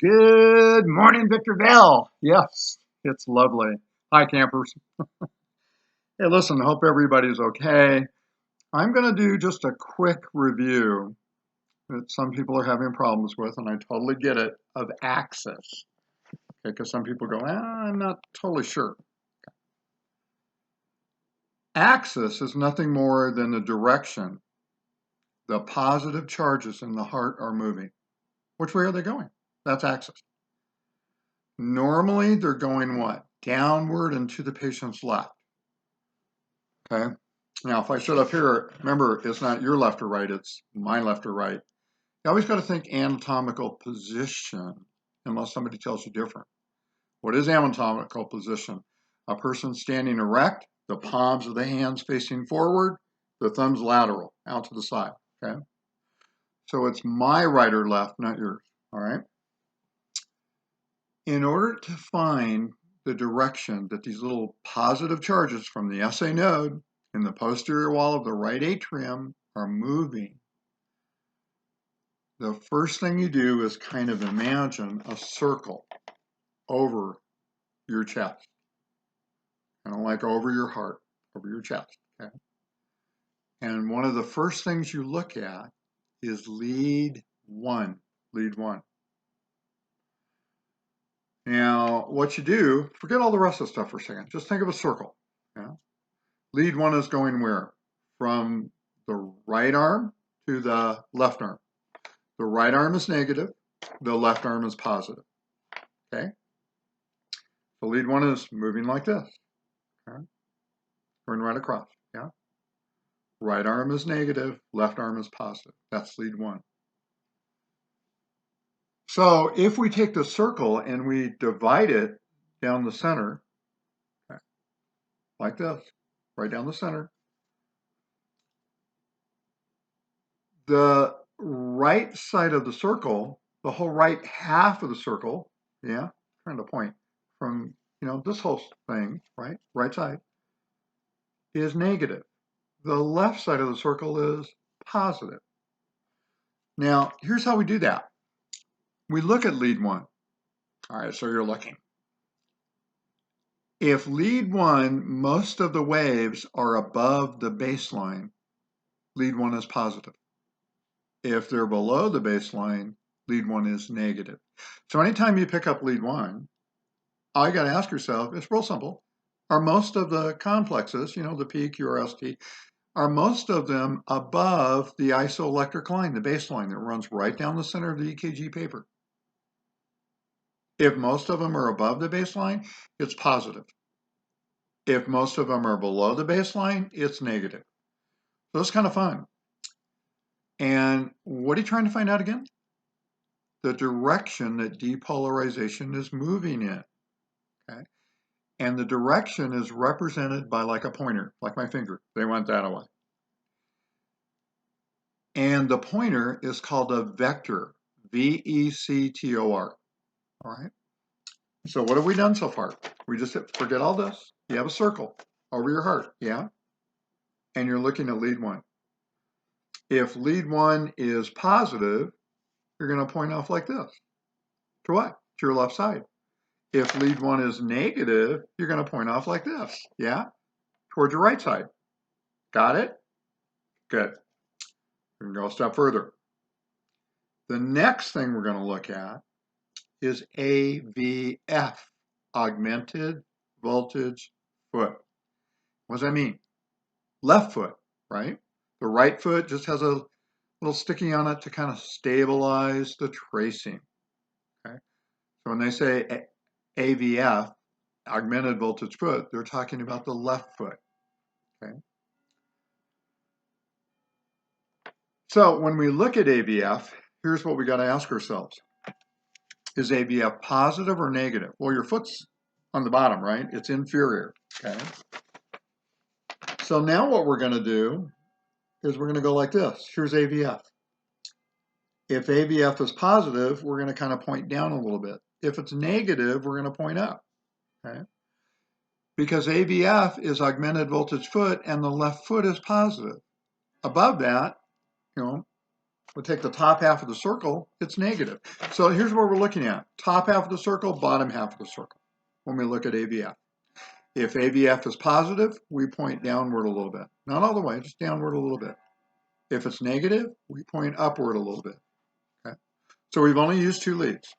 Good morning, Victorville. Yes, it's lovely. Hi, campers. Hey, listen, hope everybody's okay. I'm going to do just a quick review that some people are having problems with, and I totally get it, of axis. Okay, because some people go, I'm not totally sure. Axis is nothing more than the direction the positive charges in the heart are moving. Which way are they going? That's axis. Normally, they're going what? Downward and to the patient's left. Okay. Now, if I sit up here, remember, it's not your left or right, it's my left or right. You always got to think anatomical position, unless somebody tells you different. What is anatomical position? A person standing erect, the palms of the hands facing forward, the thumbs lateral, out to the side. Okay. So it's my right or left, not yours. All right. In order to find the direction that these little positive charges from the SA node in the posterior wall of the right atrium are moving, the first thing you do is kind of imagine a circle over your chest, kind of like over your heart, over your chest. Okay? And one of the first things you look at is lead one. Lead one. Now, what you do, forget all the rest of the stuff for a second. Just think of a circle. Yeah? Lead one is going where? From the right arm to the left arm. The right arm is negative, the left arm is positive. Okay? The lead one is moving like this. Okay? Going right across. Yeah? Right arm is negative, left arm is positive. That's lead one. So if we take the circle and we divide it down the center, okay, like this, right down the center, the right side of the circle, the whole right half of the circle, yeah, trying to point from, this whole thing, right side, is negative. The left side of the circle is positive. Now, here's how we do that. We look at lead one. All right, so you're looking. If lead one, most of the waves are above the baseline, lead one is positive. If they're below the baseline, lead one is negative. So anytime you pick up lead one, all you got to ask yourself, it's real simple. Are most of the complexes, the P, Q, or ST, are most of them above the isoelectric line, the baseline that runs right down the center of the EKG paper? If most of them are above the baseline, it's positive. If most of them are below the baseline, it's negative. So it's kind of fun. And what are you trying to find out again? The direction that depolarization is moving in. Okay. And the direction is represented by like a pointer, like my finger. They went that away. And the pointer is called a vector, V-E-C-T-O-R. All right. So what have we done so far? We just forget all this. You have a circle over your heart, yeah? And you're looking at lead one. If lead one is positive, you're going to point off like this. To what? To your left side. If lead one is negative, you're going to point off like this, yeah? Towards your right side. Got it? Good. We're going to go a step further. The next thing we're going to look at is AVF, augmented voltage foot. What does that mean? Left foot, right? The right foot just has a little sticky on it to kind of stabilize the tracing. Okay? So when they say AVF, augmented voltage foot, they're talking about the left foot. Okay? So when we look at AVF, here's what we got to ask ourselves. Is AVF positive or negative? Well, your foot's on the bottom, right? It's inferior, okay? So now what we're going to do is we're going to go like this. Here's AVF. If AVF is positive, we're going to kind of point down a little bit. If it's negative, we're going to point up, okay? Because AVF is augmented voltage foot and the left foot is positive. Above that, we'll take the top half of the circle, it's negative. So here's what we're looking at. Top half of the circle, bottom half of the circle when we look at ABF. If ABF is positive, we point downward a little bit. Not all the way, just downward a little bit. If it's negative, we point upward a little bit. Okay? So we've only used 2 leads.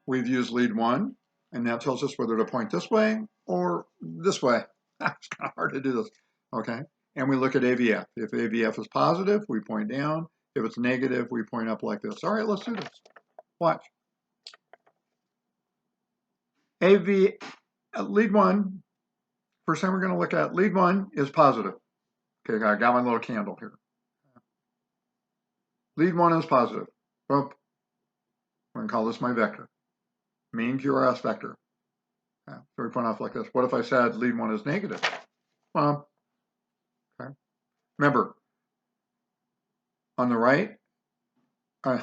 We've used lead 1, and that tells us whether to point this way or this way. It's kind of hard to do this. Okay? And we look at ABF. If ABF is positive, we point down. If it's negative, we point up like this. All right, let's do this. Watch. Lead 1, first thing we're going to look at, lead 1 is positive. Okay, I got my little candle here. Lead 1 is positive. Boom. I'm going to call this my vector. Mean QRS vector. So we point off like this. What if I said lead 1 is negative? Well, okay. Remember, on the right, on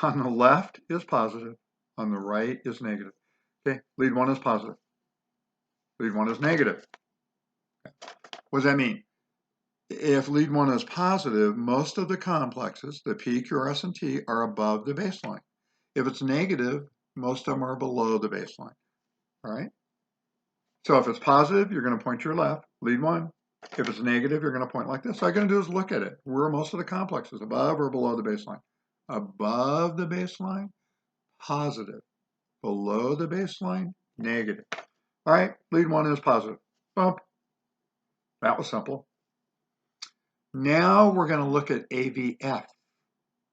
the left is positive, on the right is negative. Okay, lead 1 is positive. Lead 1 is negative. Okay. What does that mean? If lead 1 is positive, most of the complexes, the P, QRS, and T, are above the baseline. If it's negative, most of them are below the baseline. All right? So if it's positive, you're going to point to your left, lead 1. If it's negative, you're going to point like this. So all you're going to do is look at it. Where are most of the complexes, above or below the baseline? Above the baseline, positive. Below the baseline, negative. All right, lead 1 is positive. Bump. That was simple. Now we're going to look at AVF,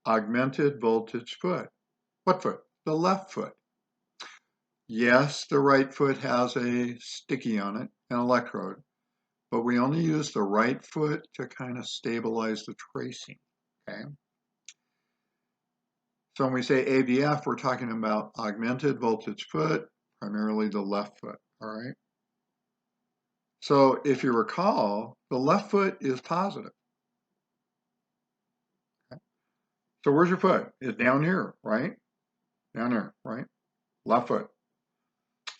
augmented voltage foot. What foot? The left foot. Yes, the right foot has a sticky on it, an electrode, but we only use the right foot to kind of stabilize the tracing, okay? So when we say AVF, we're talking about augmented voltage foot, primarily the left foot, all right? So if you recall, the left foot is positive. Okay? So where's your foot? It's down here, right? Down there, right? Left foot.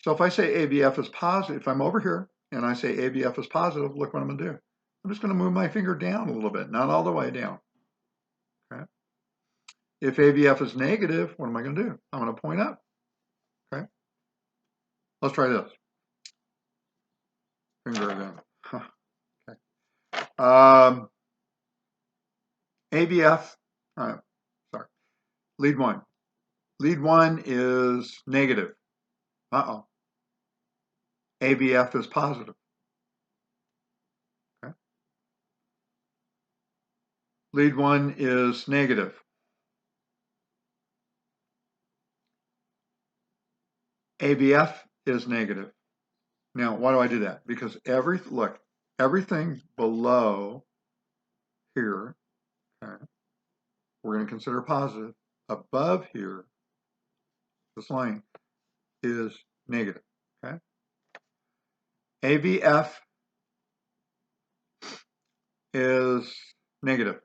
So if I say AVF is positive, if I'm over here and I say AVF is positive, look what I'm going to do. I'm just going to move my finger down a little bit, not all the way down. Okay. If AVF is negative, what am I going to do? I'm going to point up. Okay. Let's try this. Finger again. Okay. AVF, sorry, lead 1. Lead 1 is negative. Uh-oh. AVF is positive. Okay. Lead 1 is negative. AVF is negative. Now, why do I do that? Because everything below here, okay, we're going to consider positive. Above here, this line is negative. Okay. AVF is negative.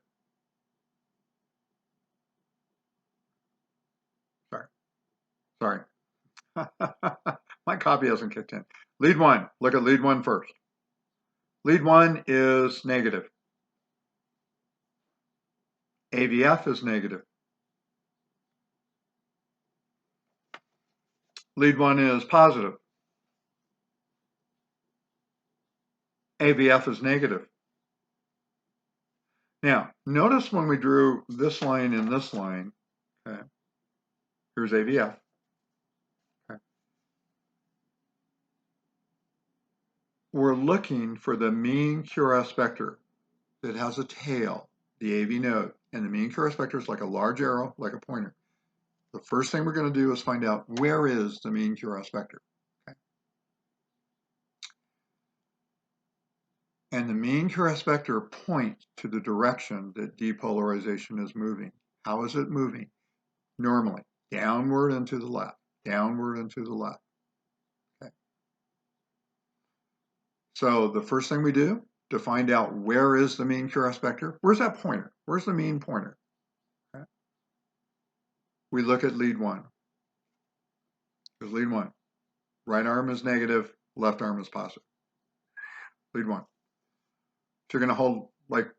Sorry. My copy hasn't kicked in. Lead 1. Look at lead 1 first. Lead 1 is negative. AVF is negative. Lead 1 is positive. AVF is negative. Now, notice when we drew this line and this line, okay, here's AVF. Okay. We're looking for the mean QRS vector that has a tail, the AV node, and the mean QRS vector is like a large arrow, like a pointer. The first thing we're going to do is find out where is the mean QRS vector. Okay. And the mean QRS vector points to the direction that depolarization is moving. How is it moving? Normally, downward and to the left, downward and to the left. Okay. So the first thing we do to find out where is the mean QRS vector, where's that pointer? Where's the mean pointer? Okay. We look at lead 1. Here's lead 1. Right arm is negative, left arm is positive. Lead 1. So you're going to hold, like,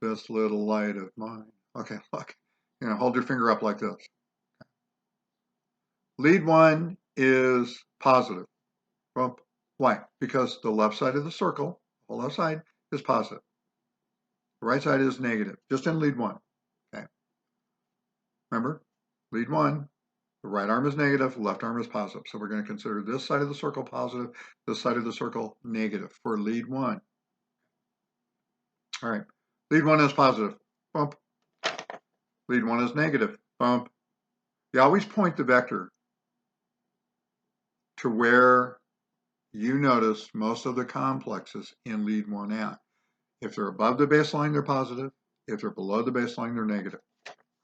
this little light of mine. Okay, look. Hold your finger up like this. Lead 1 is positive. Well, why? Because the left side of the circle, the left side, is positive. The right side is negative, just in lead 1. Okay. Remember, lead 1, the right arm is negative, left arm is positive. So we're going to consider this side of the circle positive, this side of the circle negative for lead 1. All right. Lead 1 is positive. Bump. Lead 1 is negative. Bump. You always point the vector to where you notice most of the complexes in lead 1 at. If they're above the baseline, they're positive. If they're below the baseline, they're negative.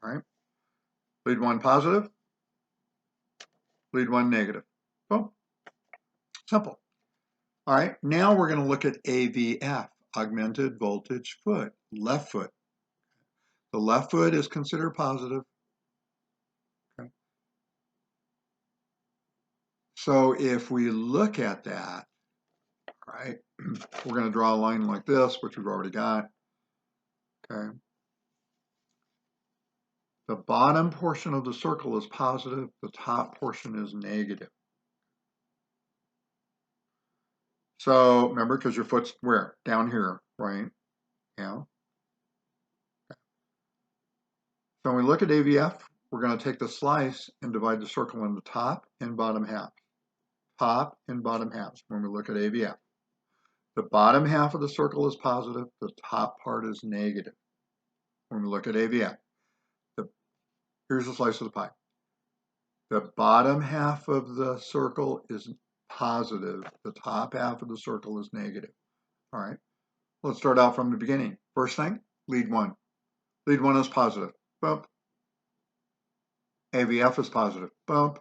All right. Lead 1 positive. Lead 1 negative. Boom. Simple. All right. Now we're going to look at AVF, augmented voltage foot, left foot. The left foot is considered positive. Okay. So if we look at that, right, we're going to draw a line like this, which we've already got. Okay. The bottom portion of the circle is positive. The top portion is negative. So remember, because your foot's where? Down here, right? Yeah. So when we look at AVF, we're going to take the slice and divide the circle into top and bottom half. Top and bottom halves when we look at AVF. The bottom half of the circle is positive. The top part is negative when we look at AVF. Here's a slice of the pie. The bottom half of the circle is positive. The top half of the circle is negative. All right. Let's start out from the beginning. First thing, lead 1. Lead 1 is positive. Bump. AVF is positive. Bump.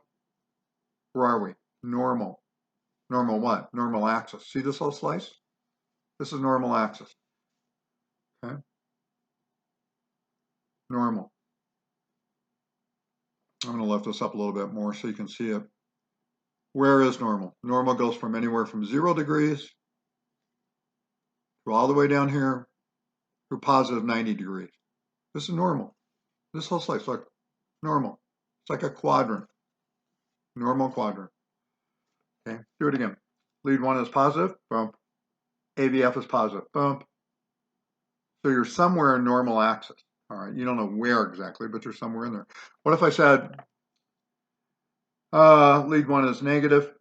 Where are we? Normal. Normal what? Normal axis. See this little slice? This is normal axis. Okay. Normal. I'm going to lift this up a little bit more so you can see it. Where is normal? Normal goes from anywhere from 0 degrees to all the way down here to positive 90 degrees. This is normal. This whole slice, look, normal. It's like a quadrant. Normal quadrant. Okay, do it again. Lead 1 is positive, bump. AVF is positive, bump. So you're somewhere in normal axis. All right, you don't know where exactly, but you're somewhere in there. What if I said lead 1 is negative,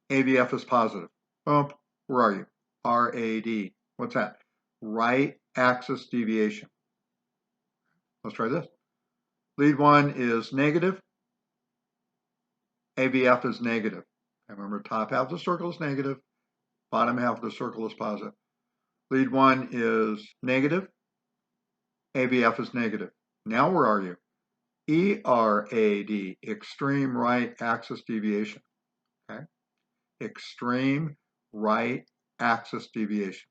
AVF is positive, bump. Where are you? RAD. What's that? Right axis deviation. Let's try this. Lead 1 is negative, AVF is negative. And remember, top half of the circle is negative, bottom half of the circle is positive. Lead 1 is negative, AVF is negative. Now where are you? ERAD, extreme right axis deviation. Okay? Extreme right axis deviation.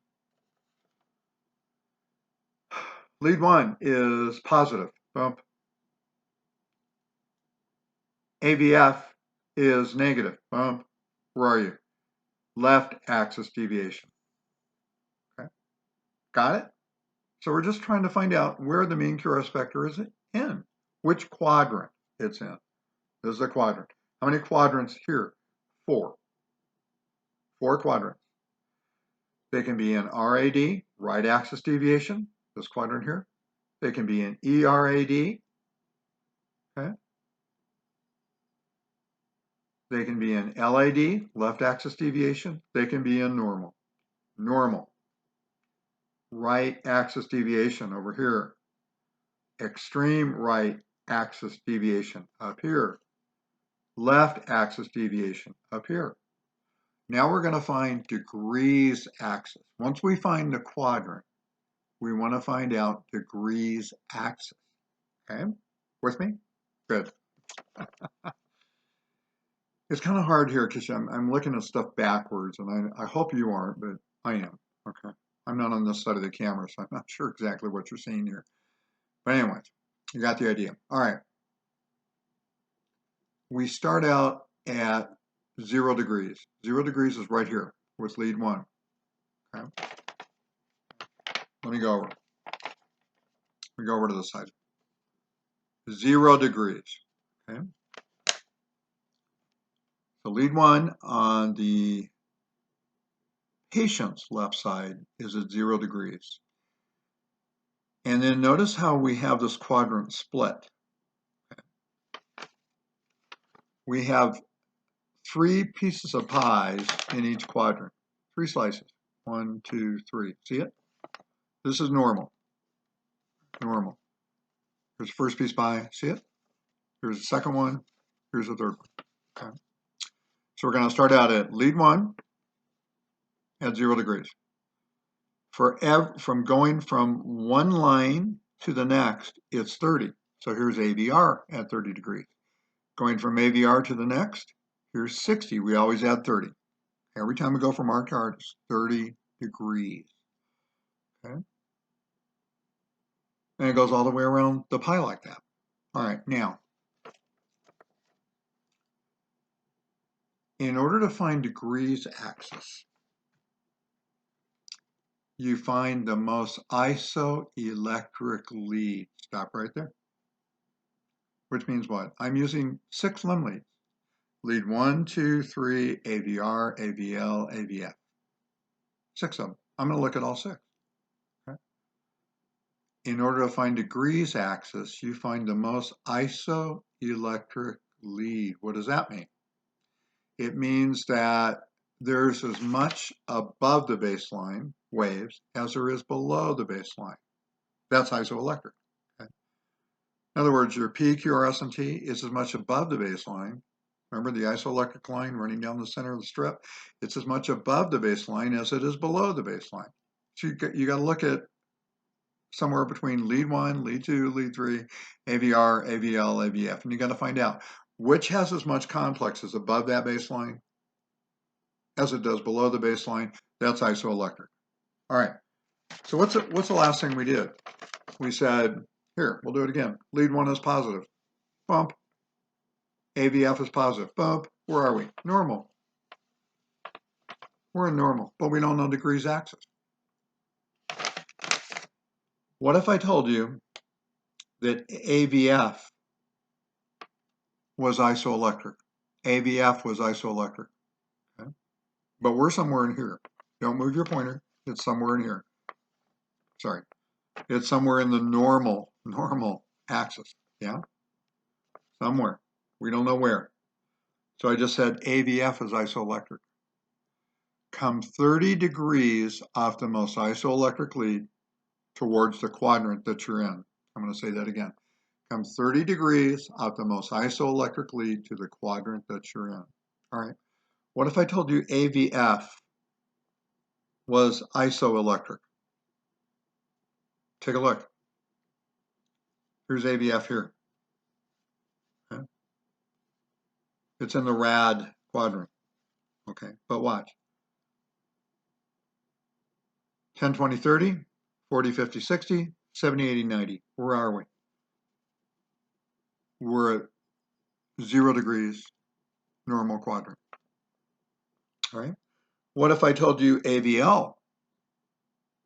Lead 1 is positive. Bump. AVF is negative. Bump. Where are you? Left axis deviation. Okay? Got it? So we're just trying to find out where the mean QRS vector is in. Which quadrant it's in. This is a quadrant. How many quadrants here? 4. 4 quadrants. They can be in RAD, right axis deviation, this quadrant here. They can be in ERAD, okay? They can be in LAD, left axis deviation. They can be in normal. Normal. Right axis deviation over here. Extreme right axis deviation up here. Left axis deviation up here. Now we're going to find degrees axis. Once we find the quadrant, we want to find out degrees axis. Okay? With me? Good. It's kind of hard here because I'm looking at stuff backwards, and I hope you aren't, but I am. Okay. I'm not on this side of the camera, so I'm not sure exactly what you're seeing here. But anyways, you got the idea. All right. We start out at 0 degrees. 0 degrees is right here with lead 1. Okay. Let me go over. We go over to the side. 0 degrees. Okay. So lead 1 on the patient's left side is at 0 degrees. And then notice how we have this quadrant split. We have 3 pieces of pies in each quadrant. 3 slices. 1, 2, 3. See it? This is normal. Normal. Here's the first piece of pie. See it? Here's the second one. Here's the third one. Okay. So we're going to start out at lead 1 at 0 degrees. From going from one line to the next, it's 30. So here's AVR at 30 degrees. Going from AVR to the next, here's 60. We always add 30. Every time we go from our chart, it's 30 degrees. Okay? And it goes all the way around the pie like that. All right, now, in order to find degrees axis, you find the most isoelectric lead. Stop right there. Which means what? I'm using 6 limb leads. Lead 1, 2, 3, AVR, AVL, AVF. 6 of them. I'm going to look at all 6. Okay? In order to find degrees axis, you find the most isoelectric lead. What does that mean? It means that there's as much above the baseline waves as there is below the baseline. That's isoelectric. Okay? In other words, your P, Q, R, S, and T is as much above the baseline. Remember the isoelectric line running down the center of the strip? It's as much above the baseline as it is below the baseline. So you got to look at somewhere between lead 1, lead 2, lead 3, AVR, AVL, AVF, and you got to find out which has as much complexes above that baseline as it does below the baseline. That's isoelectric. All right. So what's the last thing we did? We said, here, we'll do it again. Lead 1 is positive. Bump. AVF is positive. Bump. Where are we? Normal. We're in normal, but we don't know degrees axis. What if I told you that AVF was isoelectric? AVF was isoelectric. Okay? But we're somewhere in here. Don't move your pointer. It's somewhere in here. Sorry. It's somewhere in the normal axis. Yeah? Somewhere. We don't know where. So I just said AVF is isoelectric. Come 30 degrees off the most isoelectric lead towards the quadrant that you're in. I'm going to say that again. Come 30 degrees off the most isoelectric lead to the quadrant that you're in. All right. What if I told you AVF was isoelectric? Take a look. Here's AVF here. Okay. It's in the rad quadrant. Okay, but watch. 10, 20, 30, 40, 50, 60, 70, 80, 90. Where are we? We're at 0 degrees, normal quadrant. All right. What if I told you AVL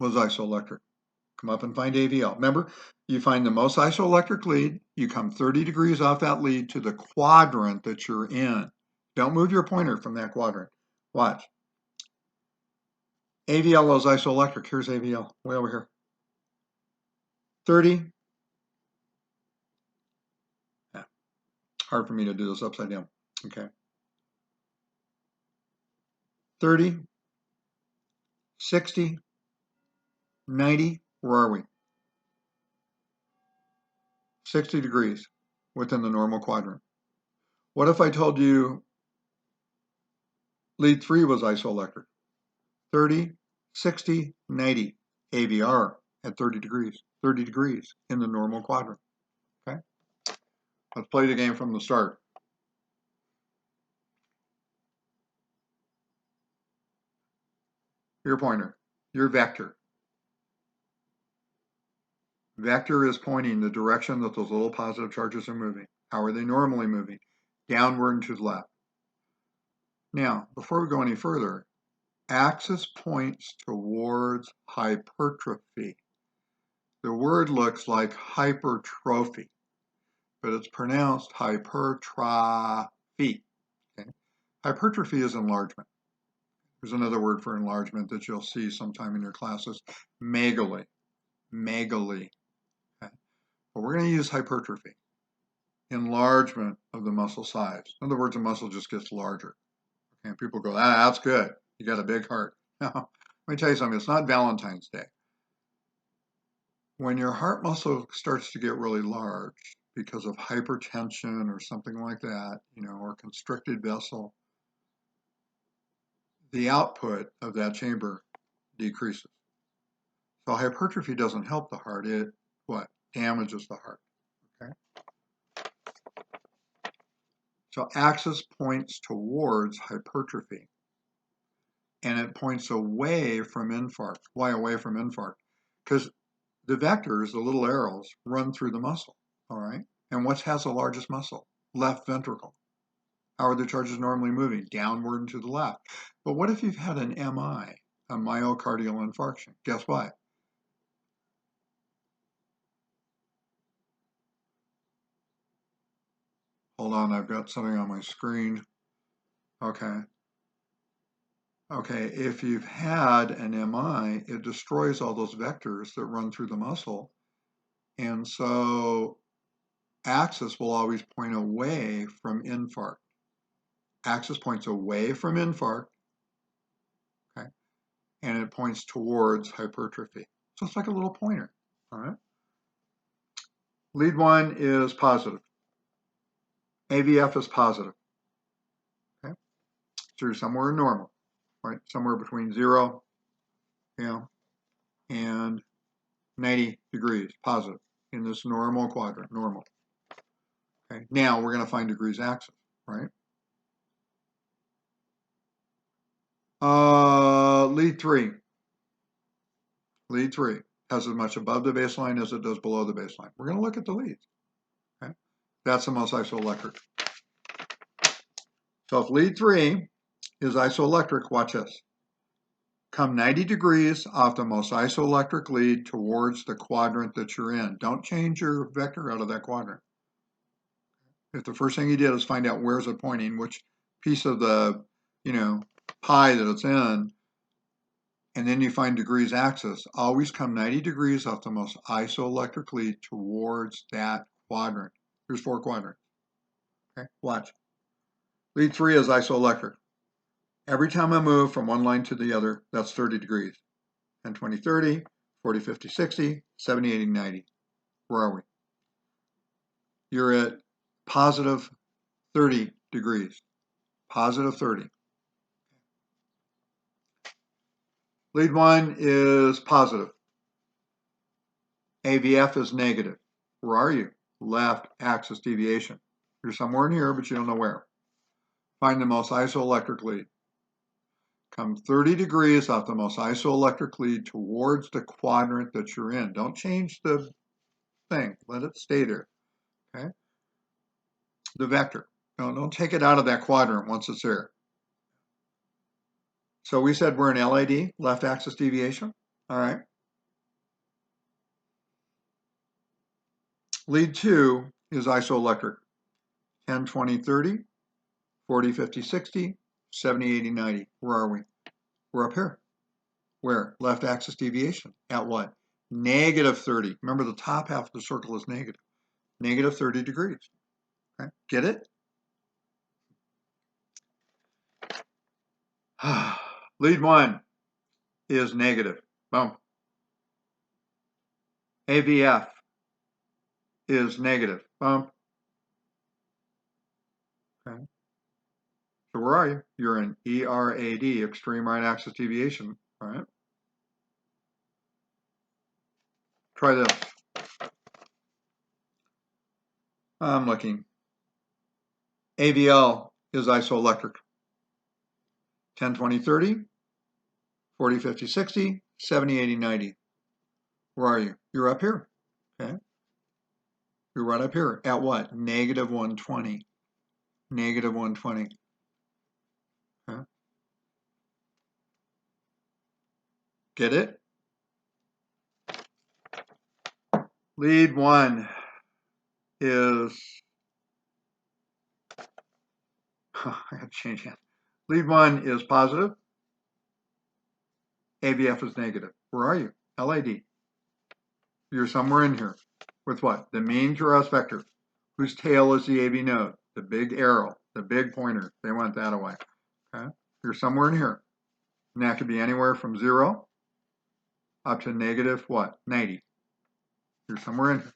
was isoelectric? Come up and find AVL. Remember, you find the most isoelectric lead, you come 30 degrees off that lead to the quadrant that you're in. Don't move your pointer from that quadrant. Watch. AVL is isoelectric. Here's AVL, way over here. 30. Yeah. Hard for me to do this upside down. Okay. 30, 60, 90. Where are we? 60 degrees within the normal quadrant. What if I told you lead 3 was isoelectric? 30, 60, 90. AVR at 30 degrees in the normal quadrant. Okay? Let's play the game from the start. Your pointer, your vector. Vector is pointing the direction that those little positive charges are moving. How are they normally moving? Downward and to the left. Now, before we go any further, axis points towards hypertrophy. The word looks like hypertrophy, but it's pronounced hypertrophy. Okay? Hypertrophy is enlargement. There's another word for enlargement that you'll see sometime in your classes, megaly. Megaly. Okay? But we're going to use hypertrophy, enlargement of the muscle size. In other words, the muscle just gets larger. And people go, that's good. You got a big heart. No, let me tell you something. It's not Valentine's Day. When your heart muscle starts to get really large because of hypertension or something like that, or constricted vessel, the output of that chamber decreases. So hypertrophy doesn't help the heart. It damages the heart. Okay. So axis points towards hypertrophy, and it points away from infarct. Why away from infarct? Because the vectors, the little arrows, run through the muscle. All right. And what has the largest muscle? Left ventricle. How are the charges normally moving? Downward and to the left. But what if you've had an MI, a myocardial infarction? Guess what? Hold on, I've got something on my screen. Okay. Okay, if you've had an MI, it destroys all those vectors that run through the muscle. And so axis will always point away from infarct. Axis points away from infarct, okay, and it points towards hypertrophy. So it's like a little pointer, all right? Lead 1 is positive. AVF is positive, okay? So you're somewhere in normal, right? Somewhere between 0, and 90 degrees, positive, in this normal quadrant, normal. Okay, now we're going to find degrees axis, right? Lead 3. Lead 3 has as much above the baseline as it does below the baseline. We're going to look at the leads. Okay? That's the most isoelectric. So if lead 3 is isoelectric, watch this. Come 90 degrees off the most isoelectric lead towards the quadrant that you're in. Don't change your vector out of that quadrant. If the first thing you did is find out where's it pointing, which piece of the, pie that it's in, and then you find degrees axis, always come 90 degrees off the most isoelectric lead towards that quadrant. Here's 4 quadrants. Okay, watch. Lead 3 is isoelectric. Every time I move from one line to the other, that's 30 degrees. 10, 20, 30, 40, 50, 60, 70, 80, 90. Where are we? You're at positive 30 degrees. Positive 30. Lead 1 is positive. AVF is negative. Where are you? Left axis deviation. You're somewhere in here, but you don't know where. Find the most isoelectric lead. Come 30 degrees off the most isoelectric lead towards the quadrant that you're in. Don't change the thing. Let it stay there. Okay? The vector. Don't take it out of that quadrant once it's there. So we said we're in LAD, left axis deviation. All right. Lead 2 is isoelectric. 10, 20, 30, 40, 50, 60, 70, 80, 90. Where are we? We're up here. Where? Left axis deviation. At what? Negative 30. Remember, the top half of the circle is negative. Negative 30 degrees. Okay? Get it? Lead 1 is negative. Boom. AVF is negative. Boom. Okay. So where are you? You're in ERAD, extreme right axis deviation. All right. Try this. I'm looking. AVL is isoelectric. 10, 20, 30, 40, 50, 60, 70, 80, 90. Where are you? You're up here. Okay. You're right up here. At what? Negative 120. Negative 120. Okay. Get it? Lead 1 is, I got to change hands. Lead 1 is positive. AVF is negative. Where are you? LAD. You're somewhere in here. With what? The mean QRS vector, whose tail is the AV node, the big arrow, the big pointer. They want that away. Okay? You're somewhere in here. And that could be anywhere from 0 up to negative what? 90. You're somewhere in here.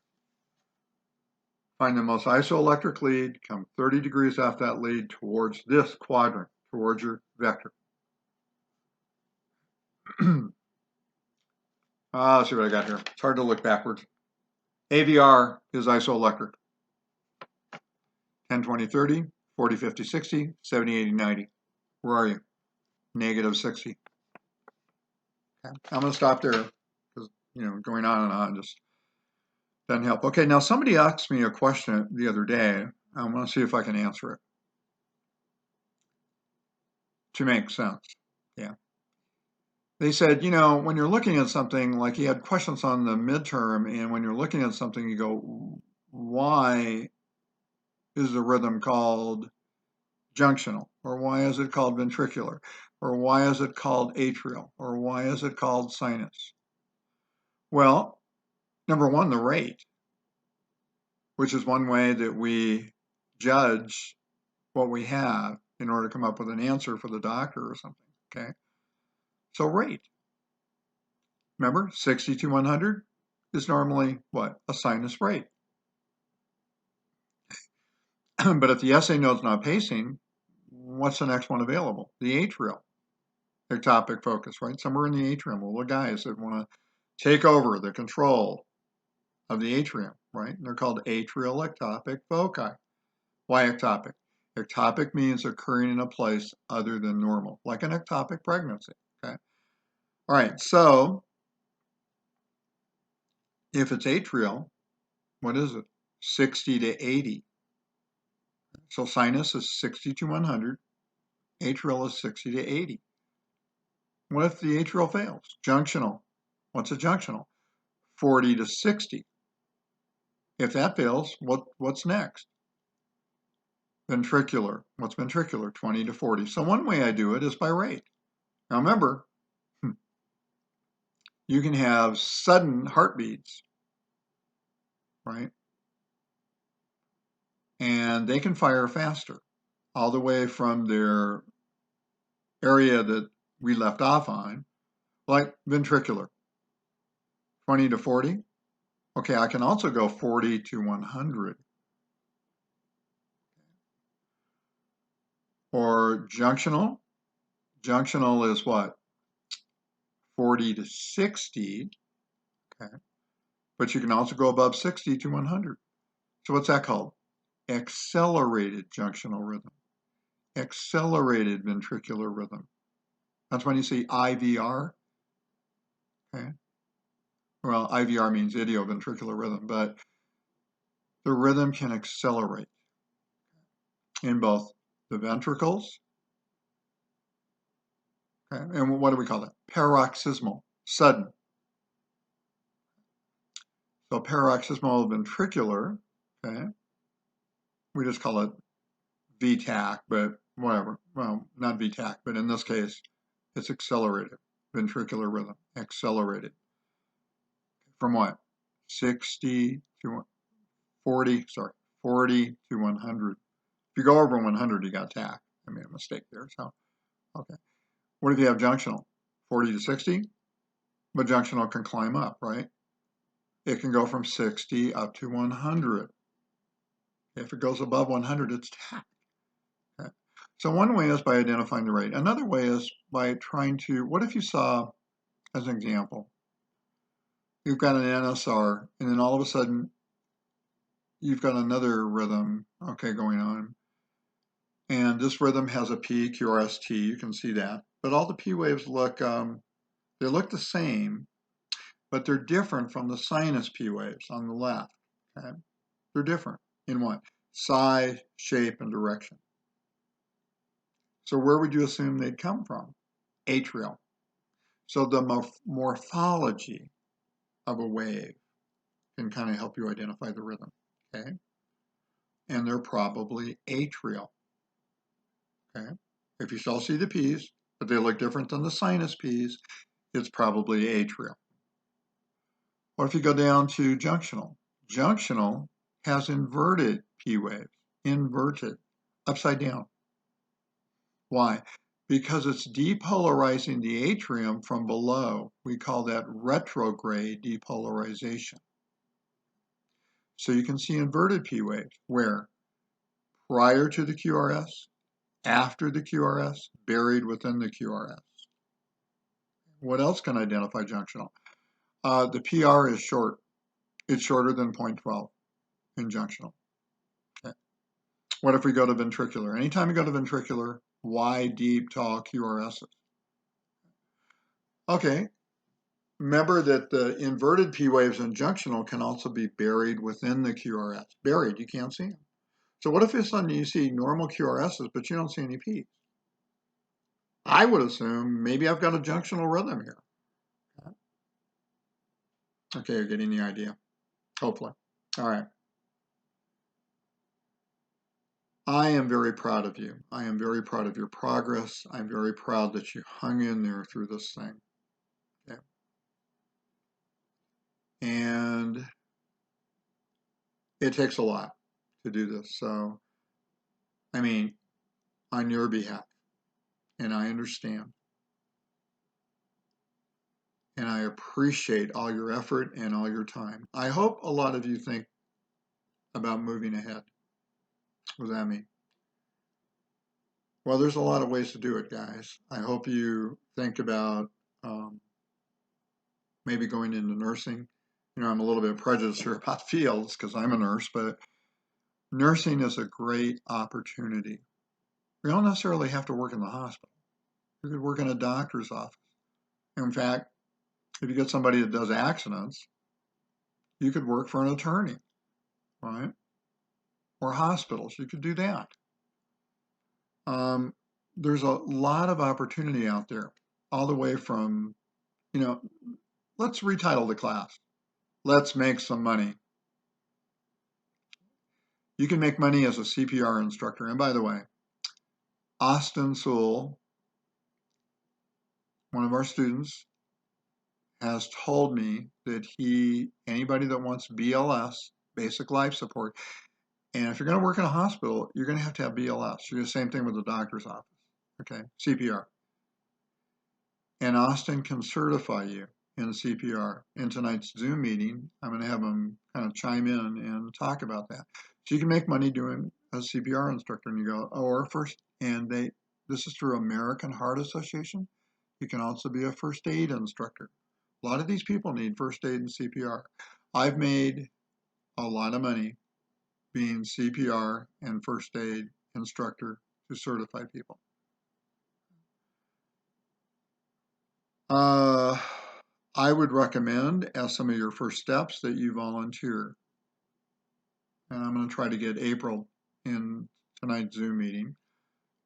Find the most isoelectric lead, come 30 degrees off that lead towards this quadrant, towards your vector. Let's see what I got here. It's hard to look backwards. AVR is isoelectric. 10, 20, 30, 40, 50, 60, 70, 80, 90. Where are you? Negative 60. Okay. I'm going to stop there because, going on and on just doesn't help. Okay, now somebody asked me a question the other day. I want to see if I can answer it to make sense. Yeah. They said, when you're looking at something, like you had questions on the midterm, and when you're looking at something, you go, why is the rhythm called junctional? Or why is it called ventricular? Or why is it called atrial? Or why is it called sinus? Well, number one, the rate, which is one way that we judge what we have in order to come up with an answer for the doctor or something, okay? So rate. Remember, 60 to 100 is normally what? A sinus rate. But if the SA node's not pacing, what's the next one available? The atrial. Ectopic focus, right? Somewhere in the atrium, little guys that want to take over the control of the atrium, right? And they're called atrial ectopic foci. Why ectopic? Ectopic means occurring in a place other than normal, like an ectopic pregnancy, okay? All right, so if it's atrial, what is it? 60 to 80. So sinus is 60 to 100. Atrial is 60 to 80. What if the atrial fails? Junctional. What's a junctional? 40 to 60. If that fails, what's next? Ventricular. What's ventricular? 20 to 40. So one way I do it is by rate. Now remember, you can have sudden heartbeats, right? And they can fire faster, all the way from their area that we left off on, like ventricular, 20 to 40. Okay, I can also go 40 to 100. Or junctional. Junctional is what? 40 to 60. Okay. But you can also go above 60 to 100. So what's that called? Accelerated junctional rhythm. Accelerated ventricular rhythm. That's when you see IVR. Okay. Well, IVR means idioventricular rhythm, but the rhythm can accelerate in both the ventricles. Okay. And what do we call that? Paroxysmal, sudden. So paroxysmal ventricular, okay, we just call it VTAC, but whatever. Well, not VTAC, but in this case, it's accelerated ventricular rhythm, accelerated. From what? 60 to 40, 40 to 100. If you go over 100, you got TAC. I made a mistake there, so, okay. What if you have junctional? 40 to 60? But junctional can climb up, right? It can go from 60 up to 100. If it goes above 100, it's TAC. Okay. So one way is by identifying the rate. Another way is by trying to, what if you saw, as an example, you've got an NSR, and then all of a sudden, you've got another rhythm, okay, going on. And this rhythm has a P, QRST, you can see that. But all the P waves look, they look the same, but they're different from the sinus P waves on the left, okay? They're different in what? Size, shape, and direction. So where would you assume they'd come from? Atrial. So the morphology of a wave can kind of help you identify the rhythm, okay? And they're probably atrial, okay? If you still see the P's, but they look different than the sinus P's, it's probably atrial. Or if you go down to junctional, junctional has inverted P waves, inverted, upside down. Why? Because it's depolarizing the atrium from below. We call that retrograde depolarization. So you can see inverted P waves where prior to the QRS, after the QRS, buried within the QRS. What else can identify junctional? The PR is short. It's shorter than 0.12 in junctional. Okay. What if we go to ventricular? Anytime you go to ventricular, wide, deep, tall QRSs. Okay, remember that the inverted P waves in junctional can also be buried within the QRS. Buried, you can't see them. So what if suddenly you see normal QRSs, but you don't see any P's? I would assume maybe I've got a junctional rhythm here. Okay, you're getting the idea, hopefully. All right. I am very proud of you. I am very proud of your progress. I'm very proud that you hung in there through this thing. Okay. And it takes a lot to do this. So, I mean, on your behalf, and I understand. And I appreciate all your effort and all your time. I hope a lot of you think about moving ahead. What does that mean? Well, there's a lot of ways to do it, guys. I hope you think about maybe going into nursing. You know, I'm a little bit prejudiced here about fields because I'm a nurse, but nursing is a great opportunity. You don't necessarily have to work in the hospital. You could work in a doctor's office. In fact, if you get somebody that does accidents, you could work for an attorney, right? Or hospitals, you could do that. There's a lot of opportunity out there, all the way from, you know, let's retitle the class. Let's make some money. You can make money as a CPR instructor. And by the way, Austin Sewell, one of our students, has told me that anybody that wants BLS, basic life support, and if you're going to work in a hospital, you're going to have BLS. You do the same thing with the doctor's office, okay, CPR. And Austin can certify you in CPR. In tonight's Zoom meeting, I'm going to have them kind of chime in and talk about that. So you can make money doing a CPR instructor, and you go, or first, and this is through American Heart Association. You can also be a first aid instructor. A lot of these people need first aid and CPR. I've made a lot of money being CPR and first aid instructor to certify people. I would recommend, as some of your first steps, that you volunteer. And I'm going to try to get April in tonight's Zoom meeting,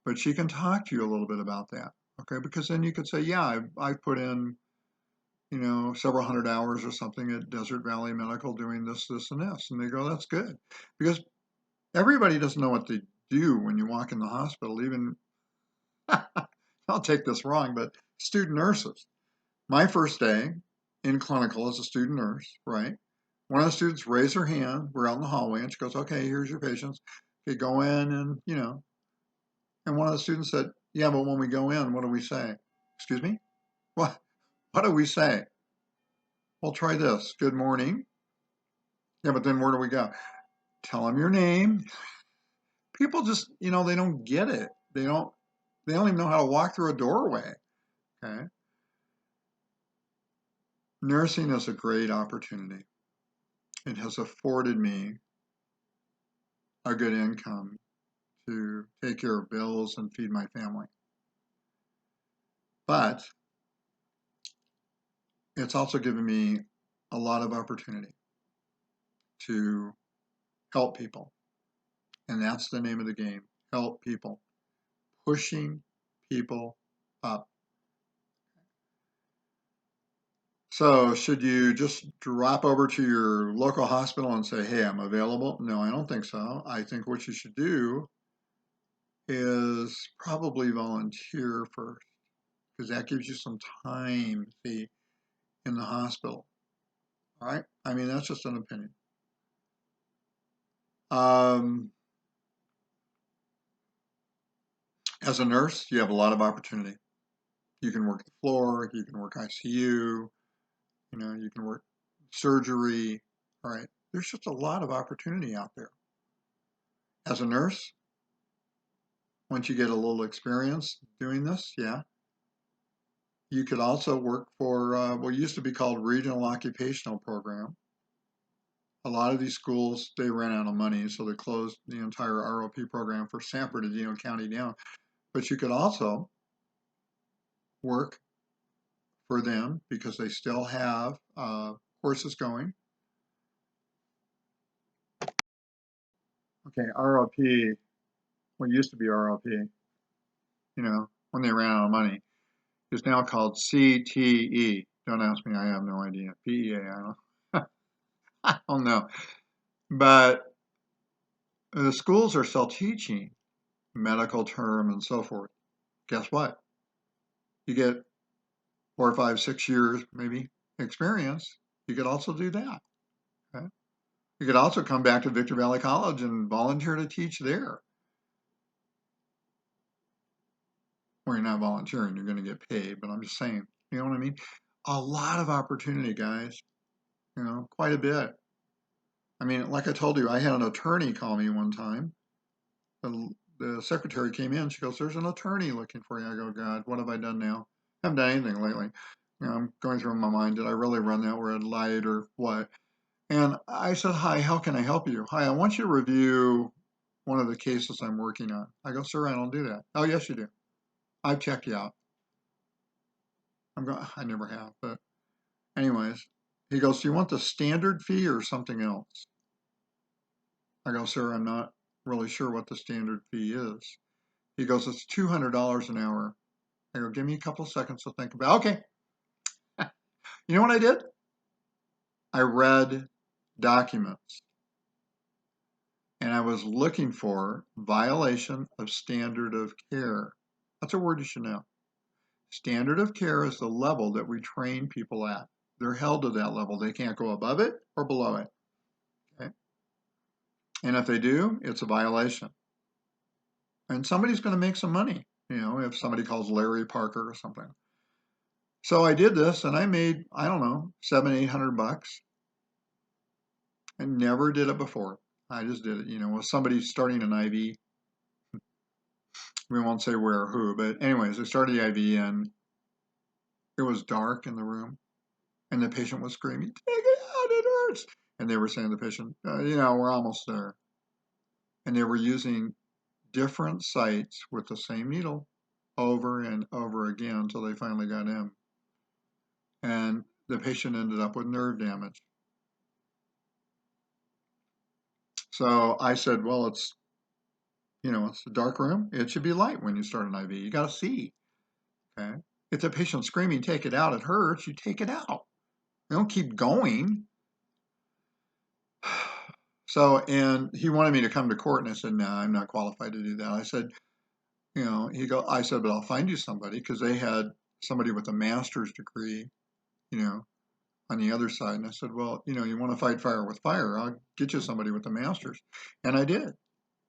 but she can talk to you a little bit about that, okay? Because then you could say, yeah, I've put in, you know, several hundred hours or something at Desert Valley Medical doing this, this, and this. And they go, that's good. Because everybody doesn't know what to do when you walk in the hospital, even, I'll take this wrong, but student nurses. My first day in clinical as a student nurse, right? One of the students raised her hand. We're out in the hallway, and she goes, okay, here's your patients. Okay, go in and, you know. And one of the students said, yeah, but when we go in, what do we say? Excuse me? What do we say? Well, try this. Good morning. Yeah, but then where do we go? Tell them your name. People just, you know, they don't get it. They don't even know how to walk through a doorway. Okay. Nursing is a great opportunity. It has afforded me a good income to take care of bills and feed my family. But it's also given me a lot of opportunity to help people. And that's the name of the game, help people, pushing people up. So should you just drop over to your local hospital and say, hey, I'm available? No, I don't think so. I think what you should do is probably volunteer first, because that gives you some time, see, in the hospital. All right? I mean, that's just an opinion. As a nurse, you have a lot of opportunity. You can work the floor, you can work ICU, you can work surgery. All right? There's just a lot of opportunity out there. As a nurse, once you get a little experience doing this, yeah, you could also work for what used to be called Regional Occupational Program. A lot of these schools, they ran out of money, so they closed the entire ROP program for San Bernardino County down. But you could also work for them because they still have courses going. Okay, ROP, what used to be ROP, when they ran out of money, is now called CTE. Don't ask me, I have no idea. PEA, I don't know. But the schools are still teaching medical term and so forth. Guess what? You get 4 or 5, 6 years, maybe, experience. You could also do that. Okay? You could also come back to Victor Valley College and volunteer to teach there. Well, you're not volunteering, you're going to get paid, but I'm just saying, you know what I mean? A lot of opportunity, guys, quite a bit. I mean, like I told you, I had an attorney call me one time. The secretary came in, she goes, there's an attorney looking for you. I go, God, what have I done now? I haven't done anything lately. I'm going through my mind, did I really run that red light or what? And I said, hi, how can I help you? Hi, I want you to review one of the cases I'm working on. I go, sir, I don't do that. Oh, yes, you do. I've checked you out. I never have, but anyways, he goes, do you want the standard fee or something else? I go, sir, I'm not really sure what the standard fee is. He goes, it's $200 an hour. I go, give me a couple of seconds to think about it. Okay. You know what I did? I read documents and I was looking for violation of standard of care. That's a word you should know. Standard of care is the level that we train people at. They're held to that level. They can't go above it or below it. Okay? And if they do, it's a violation. And somebody's going to make some money, if somebody calls Larry Parker or something. So I did this and I made, I don't know, $700, $800. I never did it before. I just did it, with somebody starting an IV. We won't say where or who, but anyways, they started the IV and it was dark in the room and the patient was screaming, take it out, it hurts. And they were saying to the patient, we're almost there. And they were using different sites with the same needle over and over again until they finally got in. And the patient ended up with nerve damage. So I said, well, it's a dark room. It should be light when you start an IV. You got to see. Okay. If the patient's screaming, take it out, it hurts, you take it out. You don't keep going. So, and he wanted me to come to court, and I said, no, I'm not qualified to do that. I said, I said, but I'll find you somebody, because they had somebody with a master's degree, on the other side. And I said, well, you want to fight fire with fire, I'll get you somebody with a master's. And I did.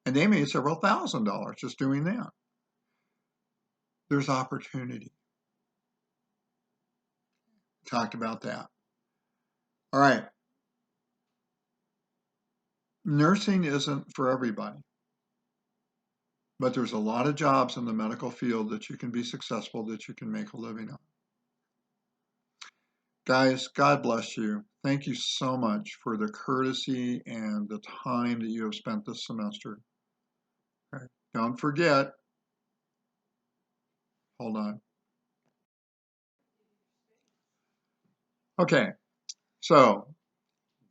And they made several $1,000s just doing that. There's opportunity. Talked about that. All right. Nursing isn't for everybody. But there's a lot of jobs in the medical field that you can be successful, that you can make a living on. Guys, God bless you. Thank you so much for the courtesy and the time that you have spent this semester. Okay. Don't forget, hold on. Okay, so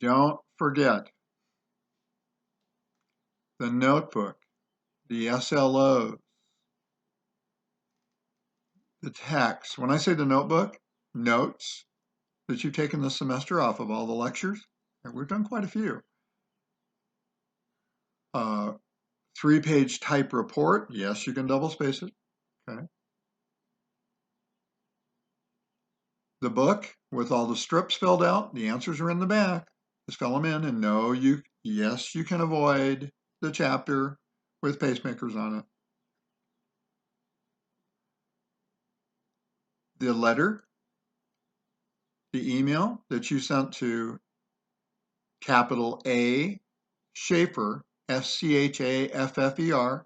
don't forget the notebook, the SLOs, the text. When I say the notebook, notes, that you've taken this semester off of all the lectures? And we've done quite a few. 3-page type report. Yes, you can double space it. Okay. The book with all the strips filled out, the answers are in the back. Just fill them in, and no, yes, you can avoid the chapter with pacemakers on it. The letter, the email that you sent to capital A Schaeffer, SCHAFFER,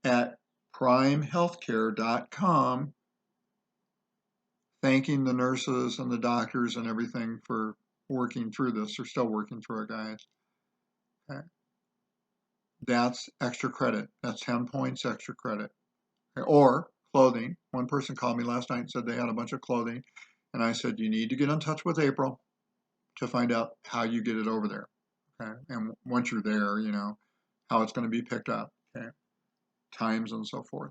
at primehealthcare.com, thanking the nurses and the doctors and everything for working through this. They're still working through it, guys. Okay. That's extra credit. That's 10 points extra credit. Okay. Or clothing. One person called me last night and said they had a bunch of clothing. And I said, you need to get in touch with April to find out how you get it over there. Okay. And once you're there, you know, how it's going to be picked up. Okay. Times and so forth.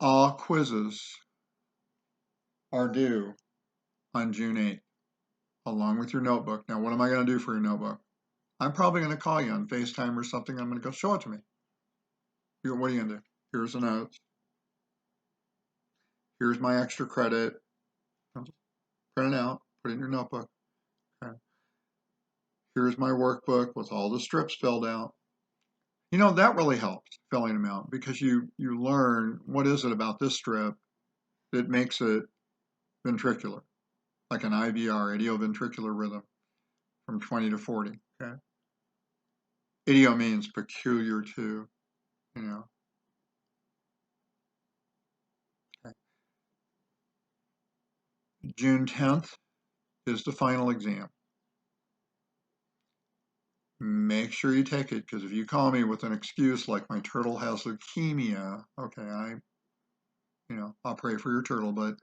All quizzes are due on June 8th, along with your notebook. Now, what am I going to do for your notebook? I'm probably going to call you on FaceTime or something. I'm going to go, show it to me. What are you going to do? Here's the notes. Here's my extra credit. Print it out. Put it in your notebook. Okay. Here's my workbook with all the strips filled out. You know, that really helps, filling them out, because you learn what is it about this strip that makes it ventricular, like an IVR, idioventricular rhythm, from 20 to 40. Okay. Idio means peculiar to, you know. Okay. June 10th is the final exam. Make sure you take it, because if you call me with an excuse like my turtle has leukemia, okay, I'll pray for your turtle, but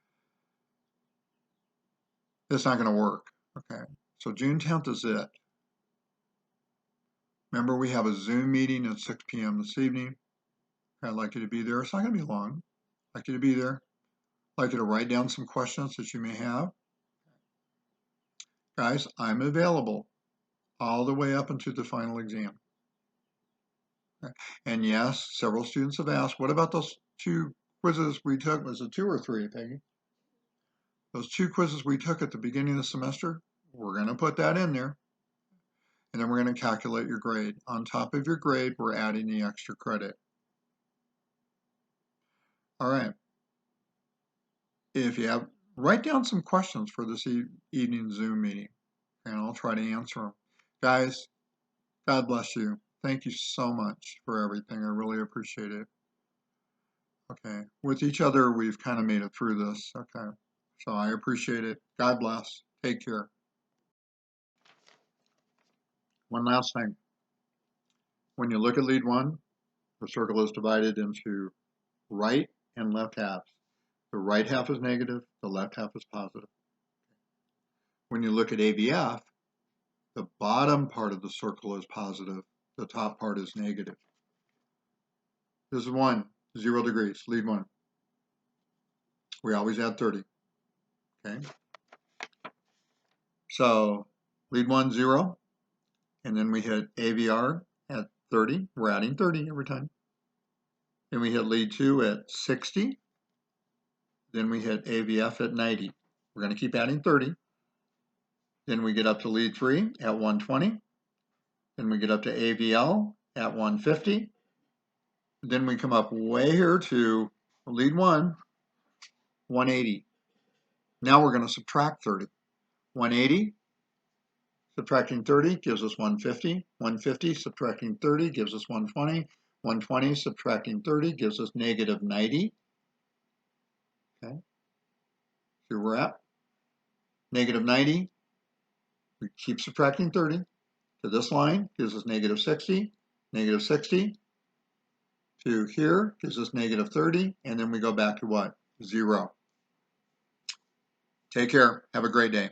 it's not going to work. Okay, so June 10th is it. Remember, we have a Zoom meeting at 6 p.m. this evening. I'd like you to be there. It's not going to be long. I'd like you to be there. I'd like you to write down some questions that you may have. Guys, I'm available all the way up into the final exam. And yes, several students have asked, what about those 2 quizzes we took? Was it 2 or 3, Peggy? Those 2 quizzes we took at the beginning of the semester, we're going to put that in there. And then we're going to calculate your grade. On top of your grade, we're adding the extra credit. All right. If you have, write down some questions for this evening Zoom meeting, and I'll try to answer them. Guys, God bless you. Thank you so much for everything. I really appreciate it. Okay. With each other, we've kind of made it through this. Okay. So I appreciate it. God bless. Take care. One last thing. When you look at lead 1, the circle is divided into right and left halves. The right half is negative, the left half is positive. When you look at AVF, the bottom part of the circle is positive, the top part is negative. This is 1, 0 degrees, lead 1. We always add 30. Okay. So lead 1, 0, and then we hit AVR at 30. We're adding 30 every time. Then we hit lead 2 at 60. Then we hit AVF at 90. We're going to keep adding 30. Then we get up to lead 3 at 120. Then we get up to AVL at 150. Then we come up way here to lead 1, 180. Now we're going to subtract 30. 180 subtracting 30 gives us 150. 150 subtracting 30 gives us 120. 120 subtracting 30 gives us negative 90. Okay. Here we're at. Negative 90. We keep subtracting 30 to this line, gives us negative 60. Negative 60 to here gives us negative 30. And then we go back to what? 0. Take care. Have a great day.